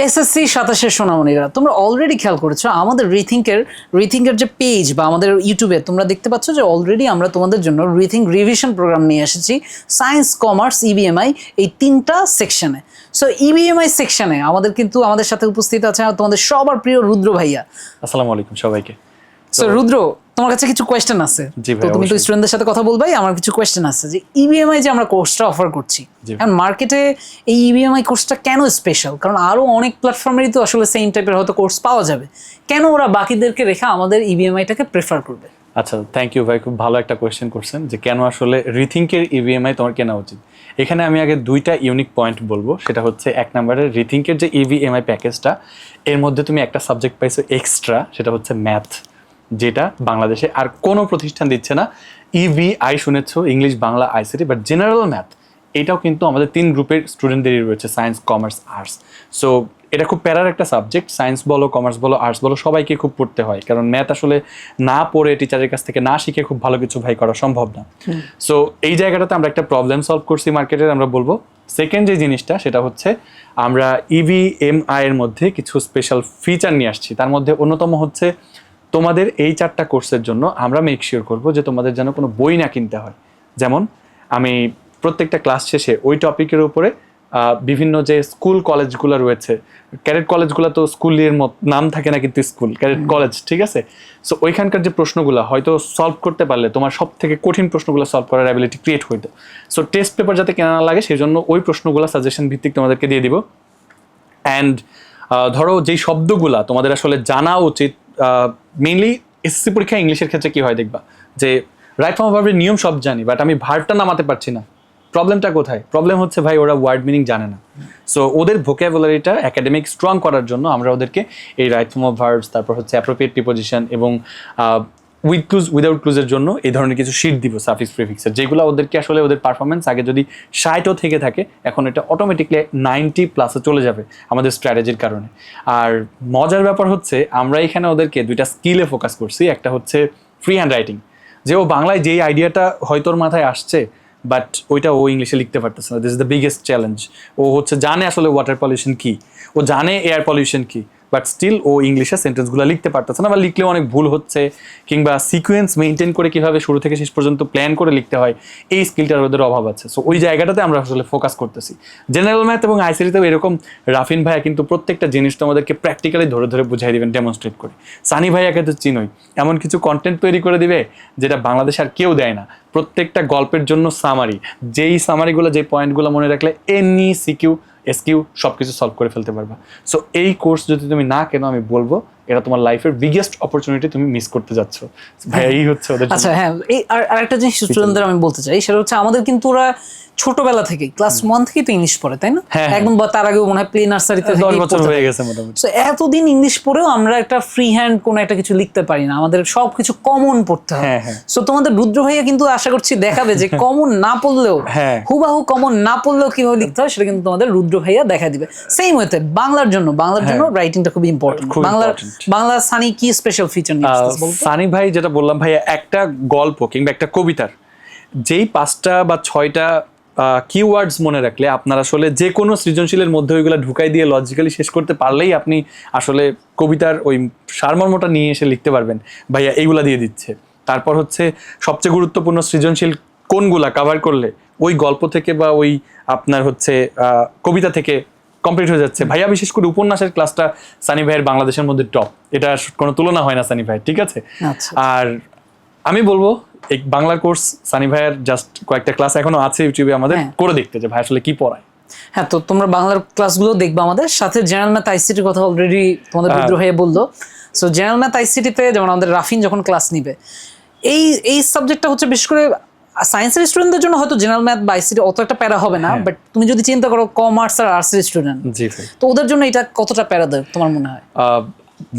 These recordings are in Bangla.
এসএসসি 27 সোনামণিরা, তোমরা অলরেডি খেয়াল করেছো আমাদের রিথিঙ্কের যে পেজ বা আমাদের ইউটিউবে তোমরা দেখতে পাচ্ছ যে অলরেডি আমরা তোমাদের জন্য রিথিঙ্ক রিভিশন প্রোগ্রাম নিয়ে এসেছি সায়েন্স, কমার্স, ইবিএমআই এই 3টা সেকশনে। সো ইবিএমআই সেকশনে আমাদের সাথে উপস্থিত আছে তোমাদের সবার প্রিয় রুদ্র ভাইয়া। আসসালামু আলাইকুম সবাইকে। সো রুদ্র, তোমার কাছে কিছু কোয়েশ্চেন আছে, তো তুমি তো স্টুডেন্টদের সাথে কথা বলবাই। আমার কিছু কোয়েশ্চেন আছে যে ইবিএমআই যে আমরা কোর্সটা অফার করছি, এখন মার্কেটে এই ইবিএমআই কোর্সটা কেন স্পেশাল? কারণ আরো অনেক প্ল্যাটফর্মেরই তো আসলে সেম টাইপের হয়তো কোর্স পাওয়া যাবে, কেন ওরা বাকিদেরকে রেখে আমাদের ইবিএমআইটাকে প্রেফার করবে? আচ্ছা, থ্যাংক ইউ ভাই, খুব ভালো একটা কোয়েশ্চেন করছেন যে কেন আসলে রিথিঙ্কের ইবিএমআই তোমার কেনা উচিত। এখানে আমি আগে দুইটা ইউনিক পয়েন্ট বলবো। সেটা হচ্ছে এক নম্বরে রিথিঙ্কের যে ইবিএমআই প্যাকেজটা, এর মধ্যে তুমি একটা সাবজেক্ট পাইছো এক্সট্রা, সেটা হচ্ছে ম্যাথ, যেটা বাংলাদেশে আর কোনো প্রতিষ্ঠান দিচ্ছে না। ইভিআই শুনেছো, English, Bangla, ICT, but general math এটাও কিন্তু আমাদের 3 গ্রুপের স্টুডেন্টদেরই রয়েছে, সায়েন্স, কমার্স, আর্টস। সো এটা খুব প্যারার একটা সাবজেক্ট। সায়েন্স বলো, কমার্স বলো, আর্টস বলো, সবাইকে খুব পড়তে হয়, কারণ ম্যাথ আসলে না পড়ে টিচারের কাছ থেকে না শিখে খুব ভালো কিছু করা সম্ভব না। সো এই জায়গাটাতে আমরা একটা প্রবলেম সলভ করছি মার্কেটের, আমরা বলবো। সেকেন্ড যে জিনিসটা, সেটা হচ্ছে আমরা ইভিএমআই এর মধ্যে কিছু স্পেশাল ফিচার নিয়ে আসছি। তার মধ্যে অন্যতম হচ্ছে তোমাদের এই 4টা কোর্সের জন্য আমরা মেক শিওর করবো যে তোমাদের যেন কোনো বই না কিনতে হয়। যেমন আমি প্রত্যেকটা ক্লাস শেষে ওই টপিকের উপরে বিভিন্ন যে স্কুল কলেজগুলো রয়েছে, ক্যাডেট কলেজগুলো তো স্কুলের নাম থাকে না, কিন্তু স্কুল ক্যাডেট কলেজ, ঠিক আছে? সো ওইখানকার যে প্রশ্নগুলো হয়তো সলভ করতে পারলে তোমার সব থেকে কঠিন প্রশ্নগুলো সলভ করার অ্যাবিলিটি ক্রিয়েট হইতো। সো টেস্ট পেপার যাতে কেনা না লাগে সেই জন্য ওই প্রশ্নগুলো সাজেশন ভিত্তিক তোমাদেরকে দিয়ে দিব। অ্যান্ড ধরো যেই শব্দগুলা তোমাদের আসলে জানা উচিত, মেইনলি এসএসসি পরীক্ষা ইংলিশের ক্ষেত্রে কি হয় দেখবা যে রাইট ফর্ম ভার্বের নিয়ম সব জানি, বাট আমি ভার্বটা নামাতে পারছি না। প্রবলেমটা কোথায়? প্রবলেম হচ্ছে ভাই ওরা ওয়ার্ড মিনিং জানে না। সো ওদের ভোকাবুলারিটা একাডেমিক স্ট্রং করার জন্য আমরা ওদেরকে এই রাইট ফর্ম অফ ভার্বস, তারপর হচ্ছে অ্যাপ্রোপ্রিয়েট প্রিপোজিশন এবং উইথ ক্লুজ, উইদাউট ক্লুজের জন্য এই ধরনের কিছু শিট দিব সাফিক্স প্রিফিক্সের, যেগুলো ওদেরকে আসলে ওদের পারফরমেন্স আগে যদি 60ও থেকে থাকে, এখন এটা অটোমেটিকলি 90+ চলে যাবে আমাদের স্ট্র্যাটেজির কারণে। আর মজার ব্যাপার হচ্ছে আমরা এখানে ওদেরকে 2টা স্কিলে ফোকাস করছি। একটা হচ্ছে ফ্রি হ্যান্ড রাইটিং, যে ও বাংলায় যেই আইডিয়াটা হয়তো ওর মাথায় আসছে, বাট ওইটা ও ইংলিশে লিখতে পারতেছে না। This is the biggest challenge. ও হচ্ছে জানে আসলে ওয়াটার পলিউশন কী, ও জানে এয়ার পলিউশন কী, বাট স্টিল ও ইংলিশে সেন্টেন্সগুলো লিখতে পারতেছে না, বা লিখলেও অনেক ভুল হচ্ছে, কিংবা সিকোয়েন্স মেনটেন করে কীভাবে শুরু থেকে শেষ পর্যন্ত প্ল্যান করে লিখতে হয়, এই স্কিলটার ওদের অভাব আছে। সো ওই জায়গাটাতে আমরা আসলে ফোকাস করতেছি। জেনারেল ম্যাথ এবং আইসিটিতেও এরকম রাফিন ভাইয়া কিন্তু প্রত্যেকটা জিনিস তোমাদেরকে প্র্যাকটিক্যালি ধরে ধরে বুঝাই দিবেন, ডেমনস্ট্রেট করে। সানি ভাইয়াকে তো চিনোই, এমন কিছু কন্টেন্ট তৈরি করে দিবে যেটা বাংলাদেশ আর কেউ দেয় না। প্রত্যেকটা গল্পের জন্য সামারি, যেই সামারিগুলো, যে পয়েন্টগুলো মনে রাখলে এনি সিকিউ, এসকিউ সব কিছু সলভ করে ফেলতে পারবা। সো এই কোর্স যদি তুমি না কেন, আমি বলবো এটা তোমার লাইফের বিগেস্ট অপরচুনিটি তুমি মিস করতে যাচ্ছ ভাই। এই হচ্ছে ওদের। আচ্ছা হ্যাঁ, এই আরেকটা জিনিস স্টুডেন্টদের আমি বলতে চাই, সেটা হচ্ছে আমাদের কিন্তু ওরা ছোটবেলা থেকে ক্লাস 1 থেকেই তো ইংলিশ পড়ে, তাই না? একদম, বা তার আগেও মনে হয় প্লে নার্সারিতে 10 বছর হয়ে গেছে মোটামুটি। সো এতদিন ইংলিশ পড়েও আমরা একটা ফ্রি হ্যান্ড কোনো একটা কিছু লিখতে পারি না, আমাদের সবকিছু কমন পড়তে হয়। সো তোমাদের রুদ্র ভাইয়া কিন্তু আশা করছি দেখাবে যে কমন না পড়লেও, হুবাহু কমন না পড়লেও কিভাবে লিখতে হয় সেটা কিন্তু তোমাদের রুদ্র ভাইয়া দেখা দিবে। সেম ওয়েতে বাংলার জন্য রাইটিংটা খুব ইম্পর্টেন্ট। বাংলা সানি কি স্পেশাল ফিচার নিয়ে আসছে বলতো? সানি ভাই যেটা বললাম ভাইয়া, একটা গল্প কিংবা একটা কবিতার যেই 5টা বা 6টা কিওয়ার্ডস মনে রাখলে আপনার আসলে যে কোনো সৃজনশীলের মধ্যে ওইগুলো ঢুকাই দিয়ে লজিক্যালি শেষ করতে পারলেই আপনি আসলে কবিতার ওই সারমর্মটা নিয়ে এসে লিখতে পারবেন। ভাইয়া এইগুলা দিয়ে দিচ্ছে। তারপর হচ্ছে সবচেয়ে গুরুত্বপূর্ণ সৃজনশীল কোনগুলা কাভার করলে ওই গল্প থেকে বা ওই আপনার হচ্ছে কবিতা থেকে কমপ্লিট হয়ে যাচ্ছে। ভাইয়া বিশেষ করে উপন্যাসের ক্লাসটা সানি ভাইয়ের বাংলাদেশের মধ্যে টপ, এটা কোনো তুলনা হয় না সানি ভাই, ঠিক আছে? আর আমি বলবো এই বাংলা কোর্স সানি ভাইয়ের জাস্ট কয়েকটা ক্লাস এখনো আছে ইউটিউবে আমাদের, করে দেখতে যে ভাই আসলে কি পড়ায়। হ্যাঁ, তো তোমরা বাংলার ক্লাসগুলো দেখবা আমাদের সাথে। জেনারেল ম্যাথ আইসিটির কথা অলরেডি তোমাদের রুদ্র ভাইয়া বললো। সো জেনারেল ম্যাথ আইসিটিতে যেমন আমাদের রাফিন যখন ক্লাস নিবে, এই সাবজেক্টটা হচ্ছে বিশেষ করে সায়েন্সের স্টুডেন্টদের জন্য হয়তো জেনারেল ম্যাথ বা আইসিটি অত একটা প্যারা হবে না, বাট তুমি যদি চিন্তা করো কমার্স আর আর্টসের স্টুডেন্ট, তো ওদের জন্য এটা কতটা প্যারা দেয় তোমার মনে হয়?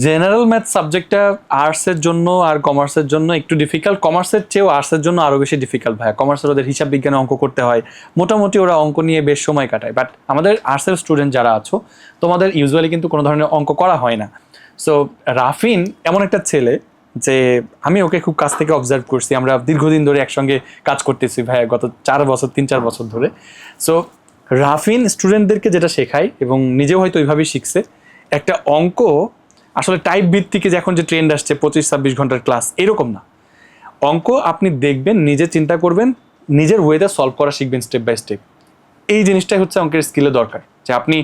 জেনারেল ম্যাথ সাবজেক্টটা আর্টসের জন্য আর কমার্সের জন্য একটু ডিফিকাল্ট। কমার্সের চেয়েও আর্টসের জন্য আরও বেশি ডিফিকাল্ট ভাইয়া। কমার্সের ওদের হিসাব বিজ্ঞানে অঙ্ক করতে হয়, মোটামুটি ওরা অঙ্ক নিয়ে বেশ সময় কাটায়। বাট আমাদের আর্টসের স্টুডেন্ট যারা আছো, তোমাদের ইউজুয়ালি কিন্তু কোনো ধরনের অঙ্ক করা হয় না। সো রাফিন এমন একটা ছেলে যে আমি ওকে খুব কাছ থেকে অবজার্ভ করছি, আমরা দীর্ঘদিন ধরে একসঙ্গে কাজ করতেছি ভাইয়া, গত 3-4 বছর ধরে। সো রাফিন স্টুডেন্টদেরকে যেটা শেখায় এবং নিজেও হয়তো ওইভাবেই শিখছে, একটা অঙ্ক আসলে টাইপ ভিত্তিকে যে এখন যে ট্রেন্ড আসছে 25-26 ঘন্টার ক্লাস, এরকম না। অঙ্ক আপনি দেখবেন, নিজে চিন্তা করবেন, নিজের ওয়েতে সলভ করা শিখবেন স্টেপ বাই স্টেপ। এই জিনিসটাই হচ্ছে অঙ্কের স্কিলে দরকার, যে আপনি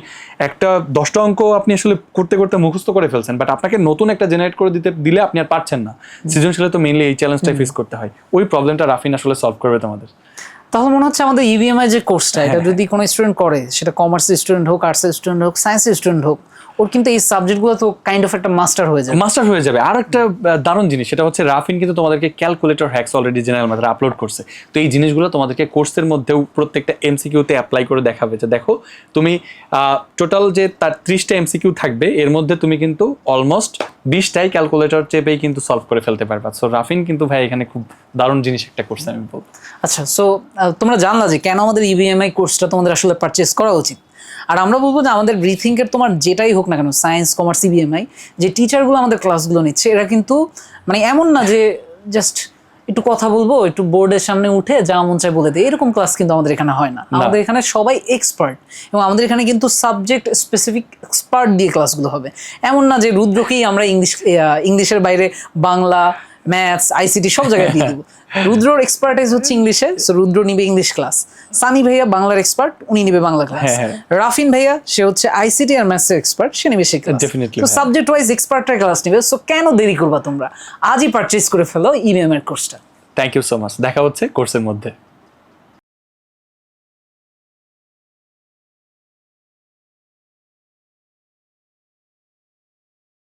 একটা 10টা অঙ্ক আপনি আসলে করতে করতে মুখস্থ করে ফেলছেন, বাট আপনাকে নতুন একটা জেনারেট করে দিলে আপনি আর পারছেন না। সৃজনশীলে তো মেইনলি এই চ্যালেঞ্জটাই ফেস করতে হয়, ওই প্রবলেমটা রাফিন আসলে সলভ করবে তোমাদের। তাহলে মনে হচ্ছে আমাদের ইভিএমআই যে কোর্সটা, এটা যদি কোনো স্টুডেন্ট করে, সেটা কমার্সের স্টুডেন্ট হোক, আর্টসের স্টুডেন্ট হোক, সায়েন্সের স্টুডেন্ট হোক, ওর কিন্তু এই সাবজেক্টগুলো তো কাইন্ড অফ একটা মাস্টার হয়ে যাবে। মাস্টার হয়ে যাবে। আর একটা দারুণ জিনিস, সেটা হচ্ছে রাফিন কিন্তু তোমাদেরকে ক্যালকুলেটর হ্যাকস অলরেডি জেনারেল ম্যাথে আপলোড করছে। তো এই জিনিসগুলো তোমাদেরকে কোর্সের মধ্যেও প্রত্যেকটা এমসিকিউতে অ্যাপ্লাই করে দেখাবে, যে দেখো তুমি টোটাল যে তার 30টা এমসিকিউ থাকবে, এর মধ্যে তুমি কিন্তু অলমোস্ট 20টাই ক্যালকুলেটর চেপেই কিন্তু সলভ করে ফেলতে পারবা। সো রাফিন কিন্তু ভাই এখানে খুব দারুণ জিনিস একটা করছে, আমি বলবো। আচ্ছা, সো তোমরা জানলা যে কেন আমাদের ইভিএমআই কোর্সটা তোমাদের আসলে পারচেস করা উচিত। আর আমরা বলবো যে আমাদের ব্রিথিংকের তোমার যেটাই হোক না কেন, সায়েন্স, কমার্স, ইভিএমআই, যে টিচারগুলো আমাদের ক্লাসগুলো নিচ্ছে, এরা কিন্তু মানে এমন না যে জাস্ট একটু কথা বলবো, একটু বোর্ডের সামনে উঠে যা মন চায় বলে দেয়, এরকম ক্লাস কিন্তু আমাদের এখানে হয় না। আমাদের এখানে সবাই এক্সপার্ট, এবং আমাদের এখানে কিন্তু সাবজেক্ট স্পেসিফিক এক্সপার্ট দিয়ে ক্লাসগুলো হবে। এমন না যে রুদ্রকেই আমরা ইংলিশের বাইরে বাংলা, ম্যাথস, আইসিটি সব জায়গায় দিয়ে দিব। রুদ্রর এক্সপার্টাইজ হচ্ছে ইংলিশে, সো রুদ্র নিবে ইংলিশ ক্লাস। সানি ভাইয়া বাংলার এক্সপার্ট, উনি নিবে বাংলা ক্লাস। রাফিন ভাইয়া সে হচ্ছে আইসিটি আর ম্যাথসের এক্সপার্ট, সে নিবে সেই ক্লাস। Definitely, তো সাবজেক্ট ওয়াইজ এক্সপার্টরা ক্লাস নিবে। সো কেন দেরি করবা তোমরা, আজই পারচেজ করে ফেলো ইভিএম এর কোর্সটা। থ্যাংক ইউ সো মাচ, দেখা হচ্ছে কোর্সের মধ্যে।